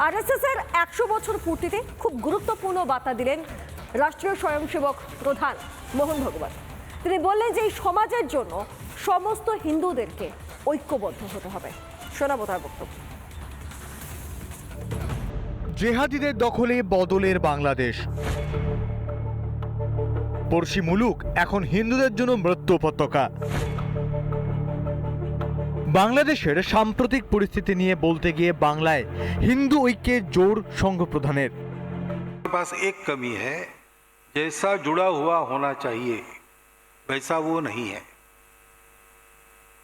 RSS এর 100 বছর পূর্তিতে খুব গুরুত্বপূর্ণ বার্তা দিলেন রাষ্ট্রীয় স্বয়ংসেবক প্রধান মোহন ভাগবত। তিনি বললেন যে এই সমাজের জন্য সমস্ত হিন্দুদেরকে ঐক্যবদ্ধ হতে হবে। শোনাবো তার বক্তব্য। জেহাদিদের দখলে বদলের বাংলাদেশ, পড়শি মুলুক এখন হিন্দুদের জন্য মৃত্যু উপত্যকা। বাংলাদেশের সাম্প্রতিক পরিস্থিতি নিয়ে বলতে গিয়ে বাংলায় হিন্দু ঐক্যের জোর সংঘ প্রধানের। पास एक कमी है, जैसा जुड़ा हुआ होना चाहिए वैसा वो नहीं है।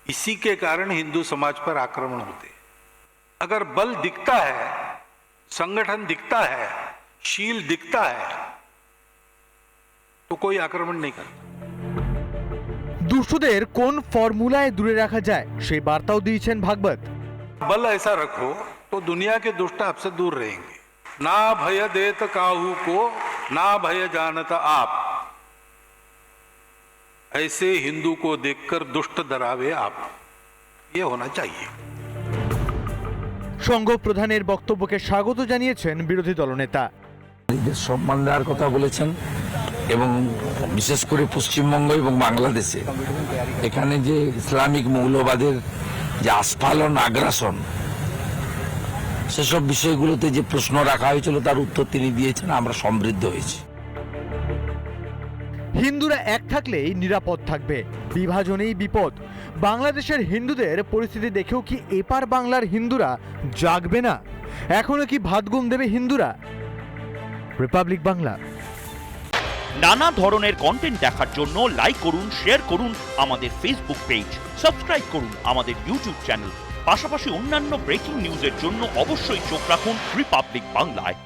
इसी के कारण हिंदू समाज पर आक्रमण होते हैं। अगर बल दिखता है, संगठन दिखता है, शील दिखता है तो कोई आक्रमण नहीं करता। দুষ্টদের কোন ফর্মুলায় দূরে রাখা যায় সেই বার্তাও দিয়েছেন ভাগবত। बल ऐसा रखो तो दुनिया के दुष्ट आपसे दूर रहेंगे। ना भय देत काहू को, ना भय जानत आप, ऐसे हिंदू को देखकर दुष्ट डरावे आप, ये होना चाहिए। সংঘ প্রধানের বক্তব্যকে স্বাগত জানিয়েছেন বিরোধী দলনেতা। সম্মান দেওয়ার কথা বলেছেন এবং বিশেষ করে পশ্চিমবঙ্গ এবং বাংলাদেশে এখানে যে ইসলামিক মৌলবাদের যে আস্ফালন, আগ্রাসন, সেসব বিষয়গুলোতে যে প্রশ্ন রাখা হয়েছিল তার উত্তর তিনি দিয়েছেন। আমরা সমৃদ্ধ হয়েছি। হিন্দুরা এক থাকলেই নিরাপদ থাকবে, বিভাজনেই বিপদ। বাংলাদেশের হিন্দুদের পরিস্থিতি দেখেও কি এপার বাংলার হিন্দুরা জাগবে না? এখনো কি ভাত ঘুম দেবে হিন্দুরা? রিপাবলিক বাংলা। নানা ধরনের কন্টেন্ট দেখার জন্য লাইক করুন, শেয়ার করুন আমাদের ফেসবুক পেজ, সাবস্ক্রাইব করুন আমাদের ইউটিউব চ্যানেল। পাশাপাশি অন্যান্য ব্রেকিং নিউজের জন্য অবশ্যই চোখ রাখুন রিপাবলিক বাংলায়।